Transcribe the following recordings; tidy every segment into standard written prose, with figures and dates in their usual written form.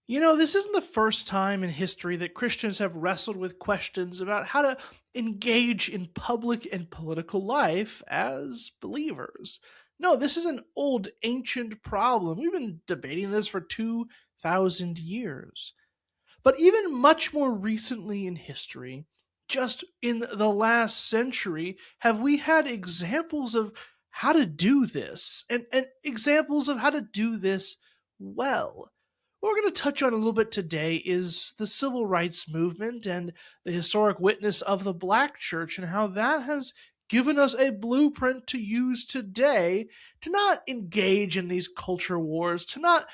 This isn't the first time in history that Christians have wrestled with questions about how to engage in public and political life as believers. No, this is an old, ancient problem. We've been debating this for 2,000 years. But even much more recently in history, just in the last century, have we had examples of how to do this and examples of how to do this well. What we're going to touch on a little bit today is the civil rights movement and the historic witness of the Black church and how that has given us a blueprint to use today to not engage in these culture wars, to not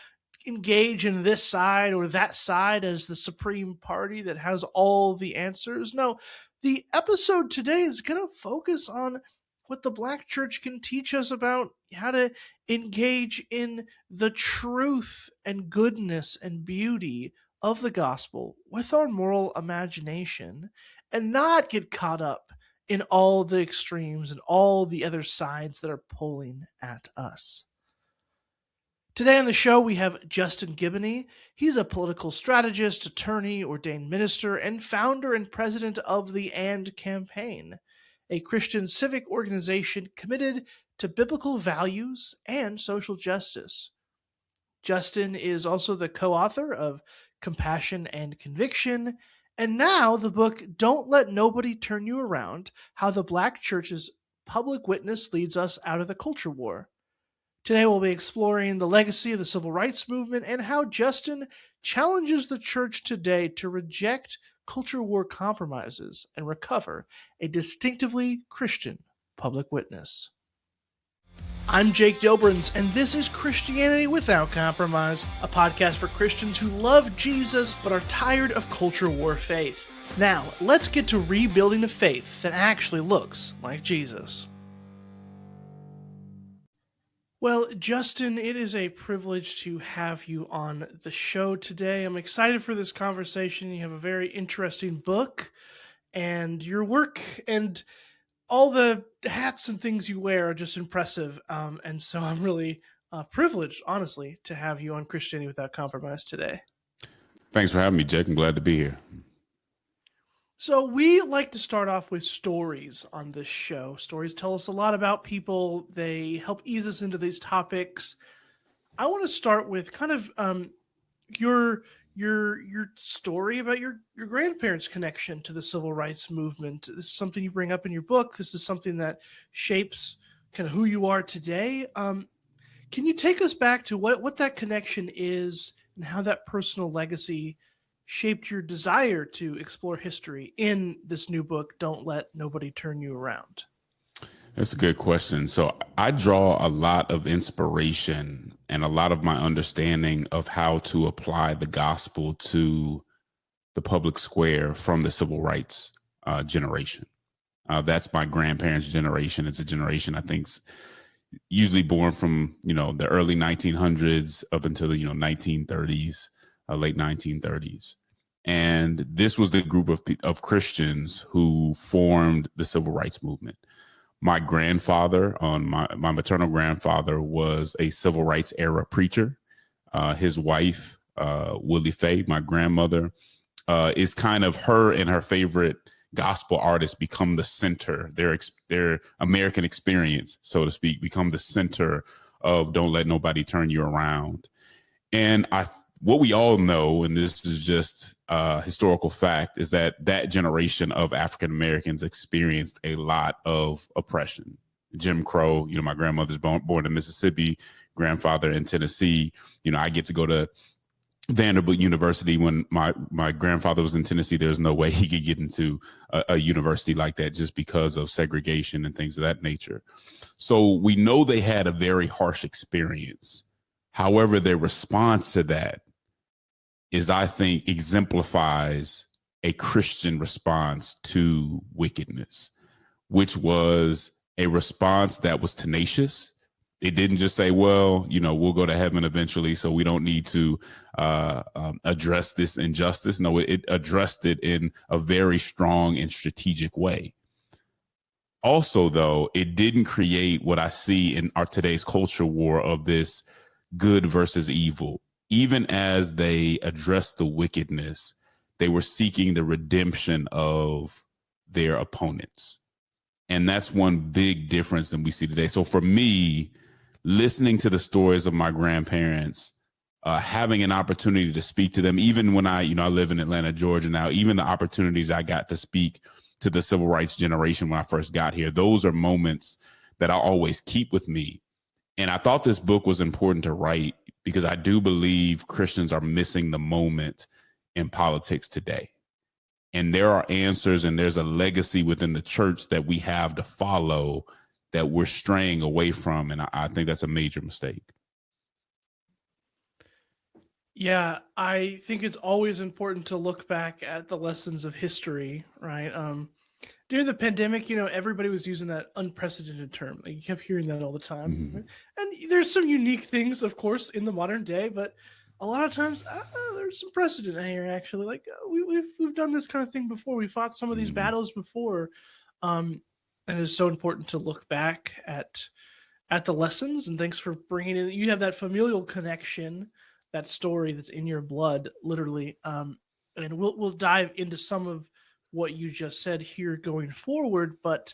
engage in this side or that side as the supreme party that has all the answers. No, the episode today is going to focus on what the Black church can teach us about how to engage in the truth and goodness and beauty of the gospel with our moral imagination and not get caught up in all the extremes and all the other sides that are pulling at us. Today on the show, we have Justin Giboney. He's a political strategist, attorney, ordained minister, and founder and president of the AND campaign, a Christian civic organization committed to biblical values and social justice. Justin is also the co-author of Compassion and Conviction, and now the book Don't Let Nobody Turn You Around, How the Black Church's Public Witness Leads Us Out of the Culture War. Today we'll be exploring the legacy of the civil rights movement and how Justin challenges the church today to reject culture war compromises and recover a distinctively Christian public witness. I'm Jake Doberenz, and this is Christianity Without Compromise, a podcast for Christians who love Jesus but are tired of culture war faith. Now, let's get to rebuilding a faith that actually looks like Jesus. Well, Justin, it is a privilege to have you on the show today. I'm excited for this conversation. You have a very interesting book, and your work and all the hats and things you wear are just impressive. And so I'm really privileged, honestly, to have you on Christianity Without Compromise today. Thanks for having me, Jake. I'm glad to be here. So we like to start off with stories on this show. Stories tell us a lot about people. They help ease us into these topics. I want to start with kind of your story about your grandparents' connection to the civil rights movement. This is something you bring up in your book. This is something that shapes kind of who you are today. Can you take us back to what that connection is and how that personal legacy shaped your desire to explore history in this new book, Don't Let Nobody Turn You Around? That's a good question. So I draw a lot of inspiration and a lot of my understanding of how to apply the gospel to the public square from the civil rights generation. That's my grandparents' generation. It's a generation I think's usually born from, the early 1900s up until the, 1930s, late 1930s. And this was the group of Christians who formed the civil rights movement. My grandfather, my maternal grandfather, was a civil rights era preacher. His wife, Willie Faye, my grandmother, is kind of her and her favorite gospel artists become the center. Their American experience, so to speak, become the center of Don't Let Nobody Turn You Around. And what we all know, and this is just historical fact, is that generation of African Americans experienced a lot of oppression. Jim Crow, my grandmother's born in Mississippi, grandfather in Tennessee. I get to go to Vanderbilt University. When my grandfather was in Tennessee, there's no way he could get into a university like that just because of segregation and things of that nature. So we know they had a very harsh experience. However, their response to that is, I think, exemplifies a Christian response to wickedness, which was a response that was tenacious. It didn't just say, well, we'll go to heaven eventually, so we don't need to address this injustice. No, it addressed it in a very strong and strategic way. Also, though, it didn't create what I see in our today's culture war of this good versus evil. even as they addressed the wickedness, they were seeking the redemption of their opponents. And that's one big difference than we see today. So for me, listening to the stories of my grandparents, having an opportunity to speak to them, even when I live in Atlanta, Georgia now, even the opportunities I got to speak to the civil rights generation when I first got here, those are moments that I always keep with me. And I thought this book was important to write because I do believe Christians are missing the moment in politics today. And there are answers and there's a legacy within the church that we have to follow that we're straying away from. And I think that's a major mistake. Yeah, I think it's always important to look back at the lessons of history, right? During the pandemic, everybody was using that unprecedented term. Like, you kept hearing that all the time. Mm-hmm. Right? And there's some unique things, of course, in the modern day, but a lot of times there's some precedent here. Actually, like we've done this kind of thing before. We fought some of these Mm-hmm. battles before, and it's so important to look back at the lessons. And thanks for bringing in. You have that familial connection, that story that's in your blood, literally. And we'll dive into some of what you just said here going forward, but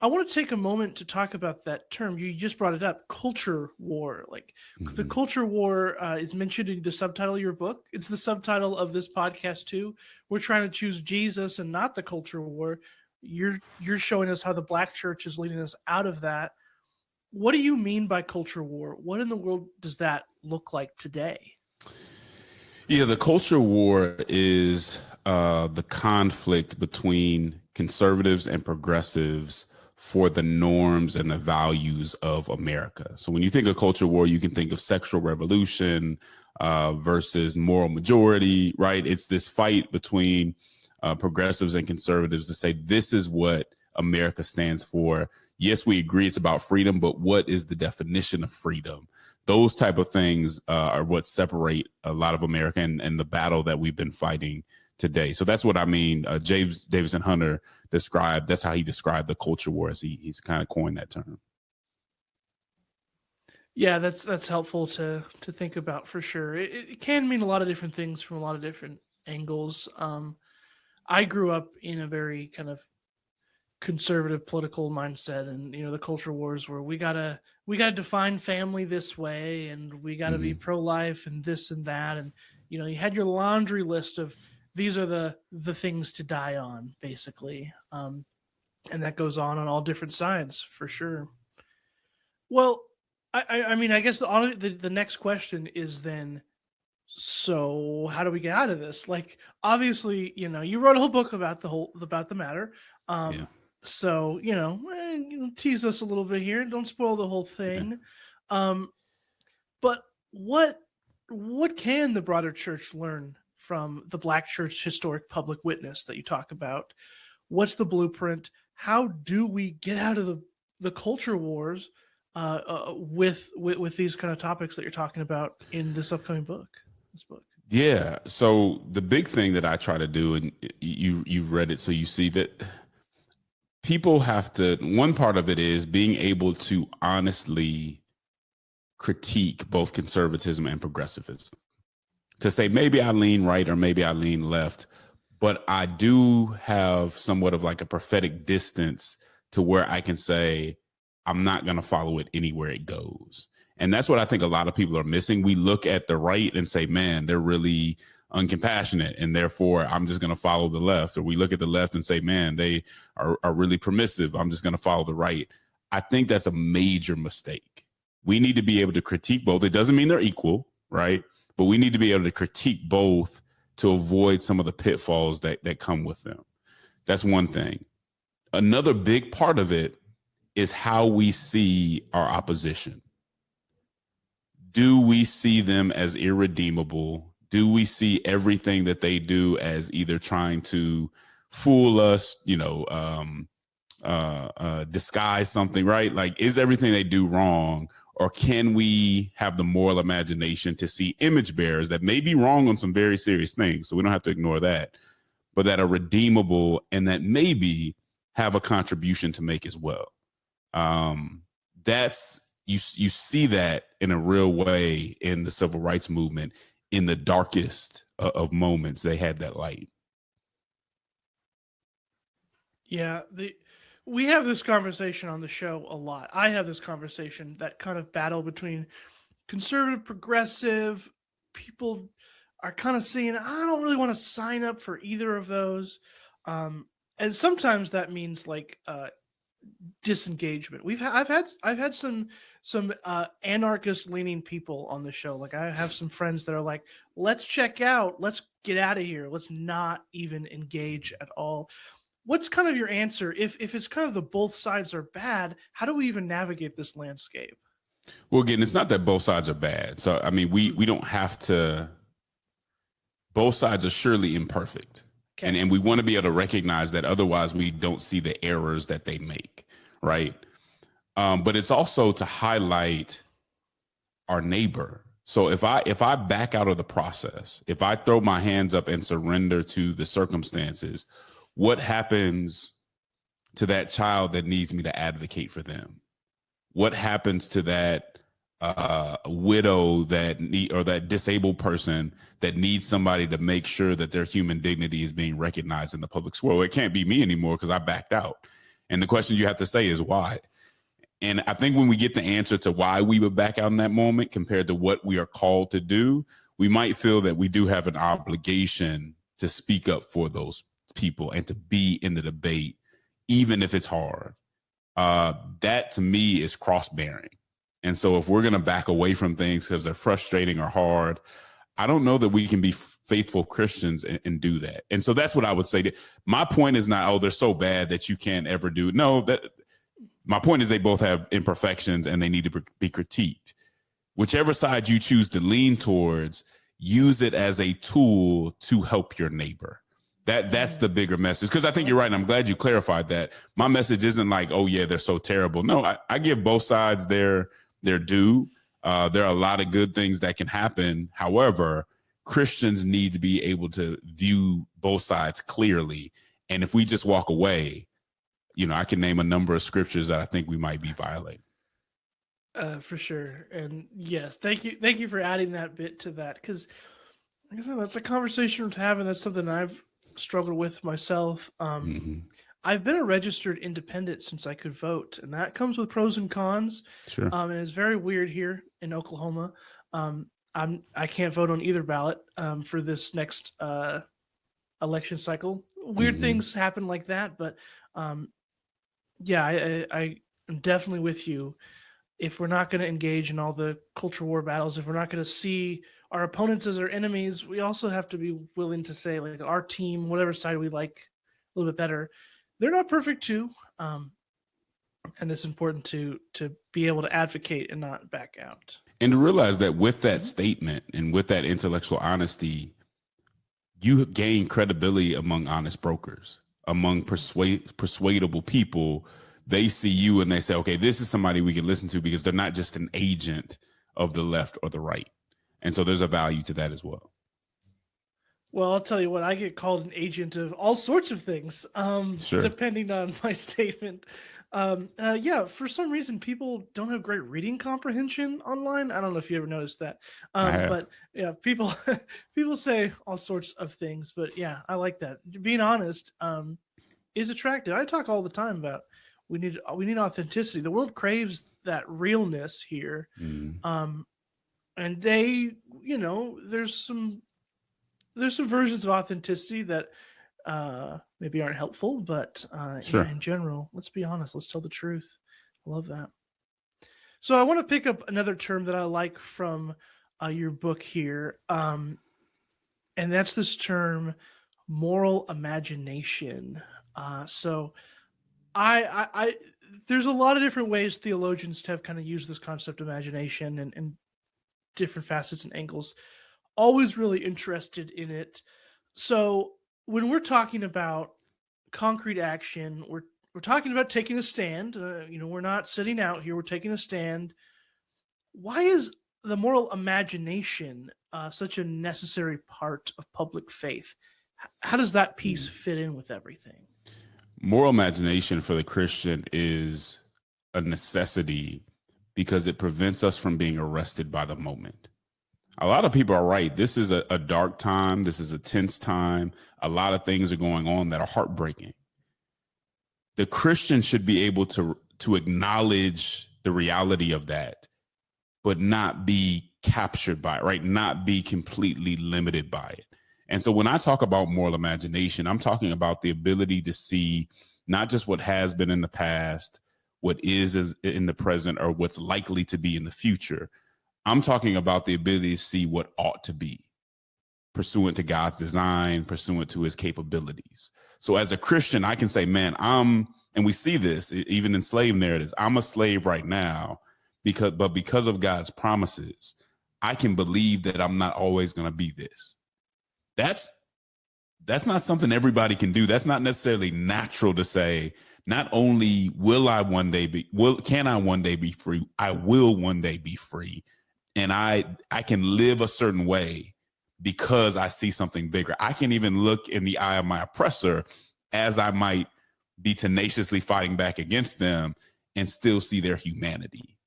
I want to take a moment to talk about that term. You just brought it up, culture war. Like, Mm-hmm. the culture war is mentioned in the subtitle of your book. It's the subtitle of this podcast too. We're trying to choose Jesus and not the culture war. You're showing us how the Black church is leading us out of that. What do you mean by culture war? What in the world does that look like today? Yeah, the culture war is the conflict between conservatives and progressives for the norms and the values of America. So when you think of culture war, you can think of sexual revolution versus moral majority, right? It's this fight between progressives and conservatives to say, this is what America stands for. Yes, we agree it's about freedom, but what is the definition of freedom? Those type of things are what separate a lot of America and the battle that we've been fighting today. So that's what I mean. James Davison Hunter that's how he described the culture war, as he's kind of coined that term. Yeah, that's helpful to think about for sure. It can mean a lot of different things from a lot of different angles. I grew up in a very kind of conservative political mindset, and the culture wars where we gotta define family this way, and we gotta be pro-life and this and that, and you had your laundry list of these are the things to die on, basically, and that goes on all different sides for sure. Well, I mean, I guess the next question is then, so how do we get out of this? Like, obviously, you wrote a whole book about the matter. Yeah. So, tease us a little bit here. Don't spoil the whole thing. Yeah. But what can the broader church learn from the Black church historic public witness that you talk about? What's the blueprint? How do we get out of the culture wars with these kind of topics that you're talking about in this upcoming book? Yeah. So the big thing that I try to do, and you've read it, so you see that people have to, one part of it is being able to honestly critique both conservatism and progressivism, to say maybe I lean right or maybe I lean left, but I do have somewhat of like a prophetic distance to where I can say I'm not going to follow it anywhere it goes. And that's what I think a lot of people are missing. We look at the right and say, man, they're really uncompassionate, and therefore I'm just going to follow the left. Or we look at the left and say, man, they are really permissive, I'm just going to follow the right. I think that's a major mistake. We need to be able to critique both. It doesn't mean they're equal, right? But we need to be able to critique both to avoid some of the pitfalls that come with them. That's one thing. Another big part of it is how we see our opposition. Do we see them as irredeemable? Do we see everything that they do as either trying to fool us, disguise something, right? Like, is everything they do wrong? Or can we have the moral imagination to see image bearers that may be wrong on some very serious things, so we don't have to ignore that, but that are redeemable and that maybe have a contribution to make as well? That's, you see that in a real way in the civil rights movement. In the darkest of moments, they had that light. Yeah, we have this conversation on the show a lot. I have this conversation, that kind of battle between conservative, progressive. People are kind of saying, I don't really want to sign up for either of those. Um, and sometimes that means like disengagement. I've had some anarchist leaning people on the show. Like I have some friends that are like, let's check out, let's get out of here, let's not even engage at all. What's kind of your answer if it's kind of the both sides are bad? How do we even navigate this landscape? Well, again, it's not that both sides are bad. So, I mean, we don't have to. Both sides are surely imperfect, Okay. and we want to be able to recognize that. Otherwise, we don't see the errors that they make, right? But it's also to highlight our neighbor. So if I back out of the process, if I throw my hands up and surrender to the circumstances, what happens to that child that needs me to advocate for them? What happens to that widow or that disabled person that needs somebody to make sure that their human dignity is being recognized in the public square? Well, it can't be me anymore because I backed out. And the question you have to say is why? And I think when we get the answer to why we would back out in that moment compared to what we are called to do, we might feel that we do have an obligation to speak up for those people and to be in the debate, even if it's hard. That to me is cross-bearing. And so if we're going to back away from things because they're frustrating or hard, I don't know that we can be faithful Christians and do that. And so that's what I would say. My point is not, oh, they're so bad that you can't ever do it. No, my point is they both have imperfections and they need to be critiqued. Whichever side you choose to lean towards, use it as a tool to help your neighbor. That's the bigger message. Because I think you're right. And I'm glad you clarified that. My message isn't like, oh, yeah, they're so terrible. No, I give both sides their due. There are a lot of good things that can happen. However, Christians need to be able to view both sides clearly. And if we just walk away, I can name a number of scriptures that I think we might be violating. For sure. And yes, thank you for adding that bit to that, because like I said, that's a conversation we're having. That's something I've struggled with myself. I've been a registered independent since I could vote, and that comes with pros and cons. Sure. And it's very weird here in Oklahoma. I can't vote on either ballot for this next election cycle. Weird things happen like that, but yeah, I am definitely with you. If we're not going to engage in all the culture war battles, if we're not going to see our opponents as our enemies, we also have to be willing to say, like, our team, whatever side we like a little bit better, they're not perfect too. And it's important to be able to advocate and not back out. And to realize that with that statement and with that intellectual honesty, you gain credibility among honest brokers, among persuadable people. They see you and they say, okay, this is somebody we can listen to because they're not just an agent of the left or the right. And so there's a value to that as well. Well, I'll tell you what, I get called an agent of all sorts of things, Sure. depending on my statement. Yeah, for some reason, people don't have great reading comprehension online. I don't know if you ever noticed that. But yeah, people say all sorts of things. But yeah, I like that. Being honest is attractive. I talk all the time about we need authenticity. The world craves that realness here. And they, there's some versions of authenticity that maybe aren't helpful, but Sure. in general, let's be honest. Let's tell the truth. I love that. So I want to pick up another term that I like from your book here, and that's this term, moral imagination. So I there's a lot of different ways theologians have kind of used this concept of imagination and different facets and angles. Always really interested in it. So when we're talking about concrete action, we're talking about taking a stand. We're not sitting out here. We're taking a stand. Why is the moral imagination such a necessary part of public faith? How does that piece fit in with everything? Moral imagination for the Christian is a necessity because it prevents us from being arrested by the moment. A lot of people are right. This is a dark time. This is a tense time. A lot of things are going on that are heartbreaking. The Christian should be able to acknowledge the reality of that, but not be captured by it, right? Not be completely limited by it. And so when I talk about moral imagination, I'm talking about the ability to see not just what has been in the past, what is in the present, or what's likely to be in the future. I'm talking about the ability to see what ought to be, pursuant to God's design, pursuant to his capabilities. So as a Christian, I can say, man, and we see this even in slave narratives, I'm a slave right now, because of God's promises, I can believe that I'm not always going to be this. That's not something everybody can do. That's not necessarily natural to say. Not only can I one day be free, I will one day be free. And I can live a certain way because I see something bigger. I can even look in the eye of my oppressor, as I might be tenaciously fighting back against them, and still see their humanity.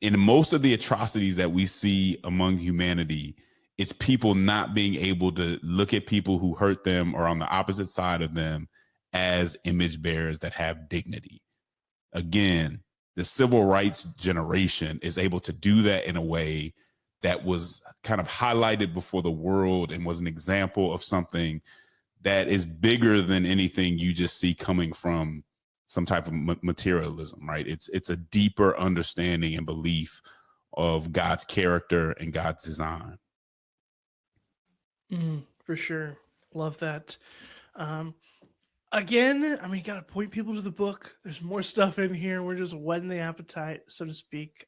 In most of the atrocities that we see among humanity, it's people not being able to look at people who hurt them or on the opposite side of them as image bearers that have dignity. Again, the civil rights generation is able to do that in a way that was kind of highlighted before the world and was an example of something that is bigger than anything you just see coming from some type of materialism, right? It's a deeper understanding and belief of God's character and God's design. For sure. Love that. Um, Again, I mean, you got to point people to the book. There's more stuff in here. We're just whetting the appetite, so to speak.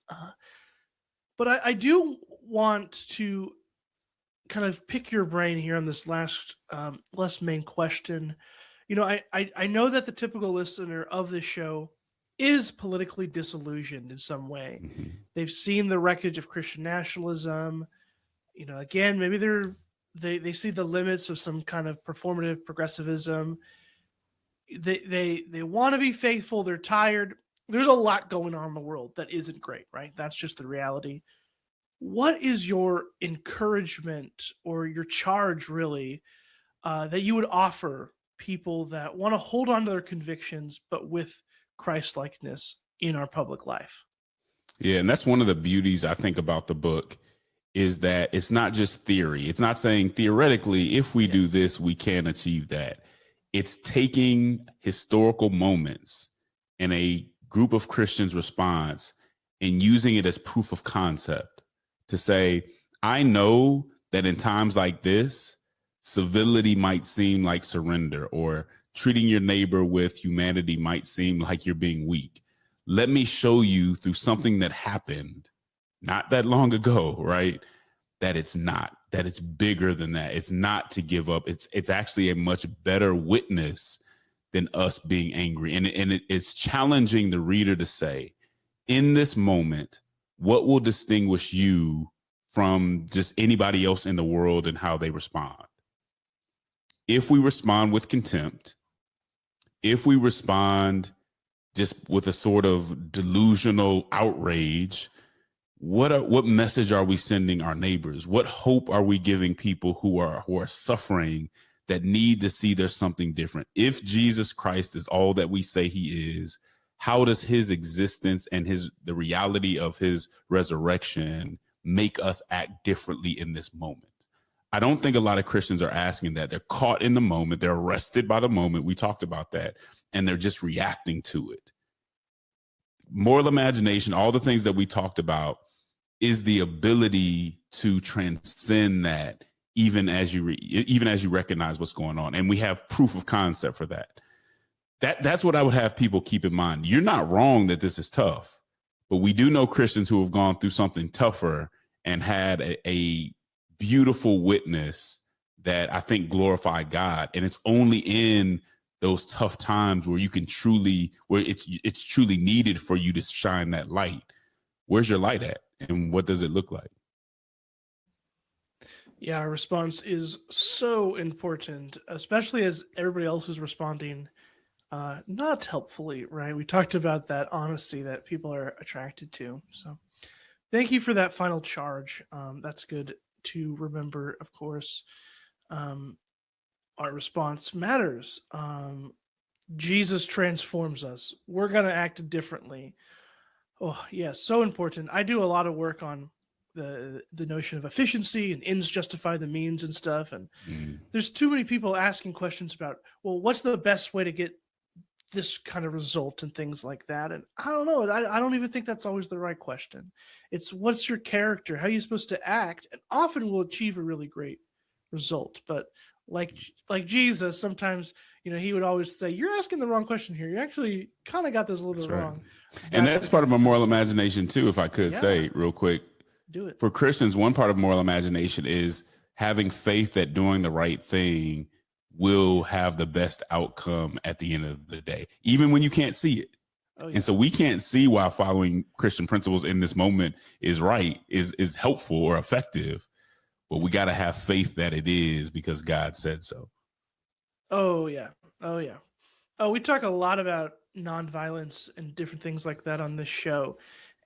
But I do want to kind of pick your brain here on this last main question. You know, I know that the typical listener of this show is politically disillusioned in some way. Mm-hmm. They've seen the wreckage of Christian nationalism. You know, again, maybe they see the limits of some kind of performative progressivism. They want to be faithful. They're tired. There's a lot going on in the world that isn't great, right? That's just the reality. What is your encouragement or your charge, really, that you would offer people that want to hold on to their convictions, but with Christ-likeness in our public life? Yeah, and that's one of the beauties I think about the book, is that it's not just theory. It's not saying theoretically, if we do this, we can achieve that. It's taking historical moments and a group of Christians' response and using it as proof of concept to say, I know that in times like this, civility might seem like surrender, or treating your neighbor with humanity might seem like you're being weak. Let me show you through something that happened not that long ago, right? That it's not, that it's bigger than that. It's not to give up. It's actually a much better witness than us being angry. And it's challenging the reader to say, in this moment, what will distinguish you from just anybody else in the world and how they respond? If we respond with contempt, if we respond just with a sort of delusional outrage, what message are we sending our neighbors? What hope are we giving people who are suffering, that need to see there's something different? If Jesus Christ is all that we say he is, how does his existence and the reality of his resurrection make us act differently in this moment? I don't think a lot of Christians are asking that. They're caught in the moment. They're arrested by the moment. We talked about that, and they're just reacting to it. Moral imagination, all the things that we talked about, is the ability to transcend that, even as you recognize what's going on. And we have proof of concept for that. That's what I would have people keep in mind. You're not wrong that this is tough, but we do know Christians who have gone through something tougher and had a beautiful witness that I think glorified God. And it's only in those tough times where you can where it's truly needed for you to shine that light. Where's your light at? And what does it look like? Yeah, our response is so important, especially as everybody else is responding. not helpfully, right? We talked about that honesty that people are attracted to. So thank you for that final charge. That's good to remember, of course. Um, our response matters. Jesus transforms us. We're going to act differently. Oh, yeah, so important. I do a lot of work on the notion of efficiency and ends justify the means and stuff. And Mm, there's too many people asking questions about, well, what's the best way to get this kind of result and things like that. And I don't know. I don't even think that's always the right question. It's what's your character? How are you supposed to act? And often we'll achieve a really great result. But like Jesus, sometimes he would always say, "You're asking the wrong question here. You actually kind of got this a little that's bit right. wrong." And That's the that's part of kind my of moral person. imagination too, if I could Yeah, say real quick. do it. For Christians, one part of moral imagination is having faith that doing the right thing will have the best outcome at the end of the day, even when you can't see it. Oh And yeah. so we can't see why following Christian principles in this moment is right, is helpful or effective, but we got to have faith that it is because God said so. Oh yeah. Oh yeah. Oh, we talk a lot about nonviolence and different things like that on this show.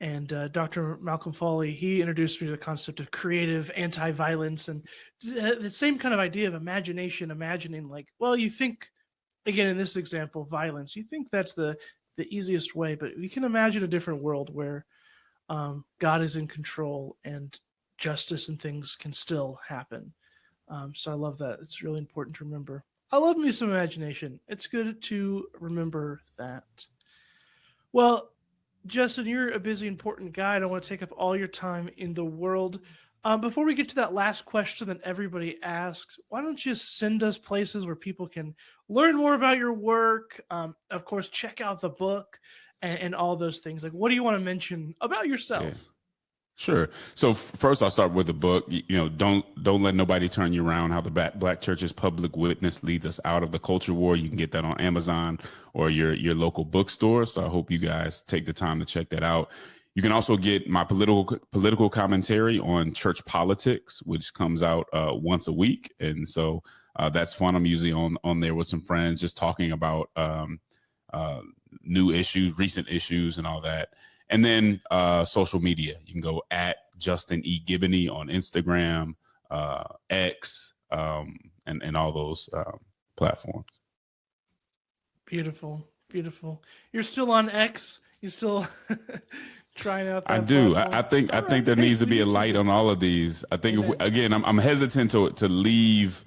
And Dr. Malcolm Foley, he introduced me to the concept of creative anti-violence and the same kind of idea of imagination, imagining like, well, you think, again, in this example, violence, you think that's the easiest way, but we can imagine a different world where God is in control and justice and things can still happen. So I love that. It's really important to remember. I love me some imagination. It's good to remember that. Well, Justin, you're a busy, important guy. I don't want to take up all your time in the world. Before we get to that last question that everybody asks, why don't you send us places where people can learn more about your work? Of course, check out the book and all those things. Like, what do you want to mention about Yeah. yourself? Sure. So first, I'll start with the book. Don't let nobody turn you around. How the Black Church's public witness leads us out of the culture war. You can get that on Amazon or your local bookstore. So I hope you guys take the time to check that out. You can also get my political commentary on church politics, which comes out once a week, and so that's fun. I'm usually on there with some friends, just talking about uh, new issues, recent issues, and all that. And then social media. You can go at Justin E. Giboney on Instagram, X, and all those platforms. Beautiful, beautiful. You're still on X. You still trying out I that do. platform. I All think right. there Hey, needs to we be a need some light on people. all of these. I think if we, Amen. again, I'm hesitant to leave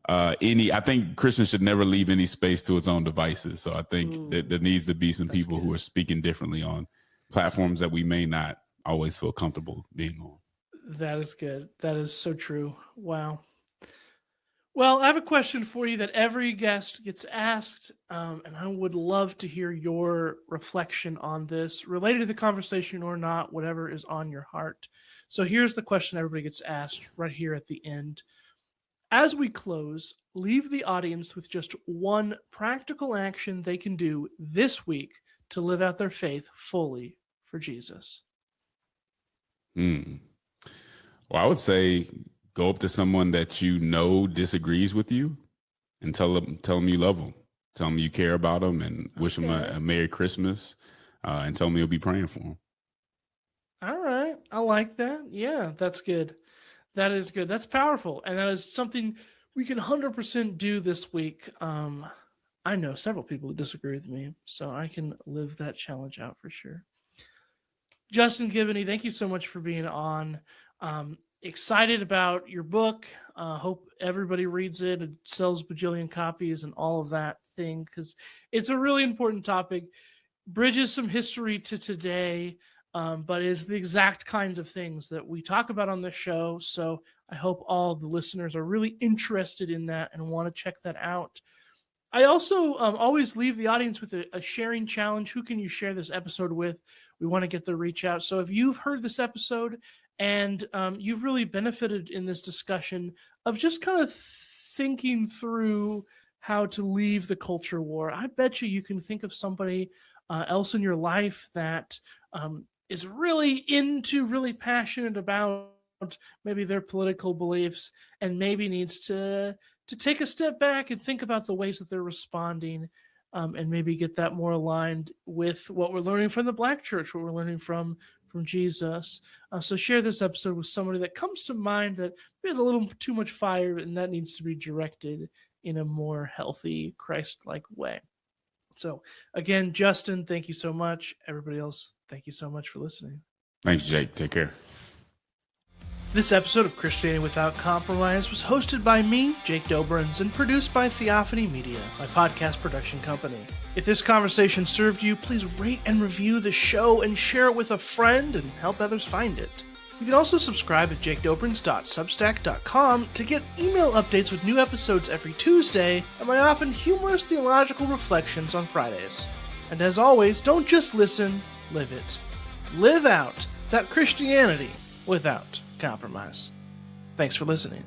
any. I think Christians should never leave any space to its own devices. So I think that Ooh, there needs to be some that's people who good. are speaking differently on platforms that we may not always feel comfortable being on. That is good. That is so true. Wow. Well, I have a question for you that every guest gets asked, and I would love to hear your reflection on this, related to the conversation or not, whatever is on your heart. So here's the question everybody gets asked right here at the end. As we close, leave the audience with just one practical action they can do this week to live out their faith fully for Jesus. Hmm. Well, I would say go up to someone that you know disagrees with you and tell them you love them, tell them you care about them, and wish them Okay. a Merry Christmas, and tell them you'll be praying for them. All right. I like that. Yeah, that's good. That is good. That's powerful. And that is something we can 100% do this week. I know several people who disagree with me, so I can live that challenge out for sure. Justin Giboney, thank you so much for being on. Excited about your book. Hope everybody reads it and sells bajillion copies and all of that thing because it's a really important topic. Bridges some history to today, but is the exact kinds of things that we talk about on the show. So I hope all the listeners are really interested in that and want to check that out. I also always leave the audience with a sharing challenge. Who can you share this episode with? We want to get the reach out. So if you've heard this episode and you've really benefited in this discussion of just kind of thinking through how to leave the culture war, I bet you can think of somebody else in your life that is really into, really passionate about maybe their political beliefs and maybe needs to take a step back and think about the ways that they're responding and maybe get that more aligned with what we're learning from the Black church, what we're learning from Jesus. So share this episode with somebody that comes to mind that has a little too much fire, and that needs to be directed in a more healthy, Christ-like way. So again, Justin, thank you so much. Everybody else, thank you so much for listening. Thanks, Jake. Take care. This episode of Christianity Without Compromise was hosted by me, Jake Doberenz, and produced by Theophany Media, my podcast production company. If this conversation served you, please rate and review the show and share it with a friend and help others find it. You can also subscribe at jakedoberenz.substack.com to get email updates with new episodes every Tuesday and my often humorous theological reflections on Fridays. And as always, don't just listen, live it. Live out that Christianity without compromise. Thanks for listening.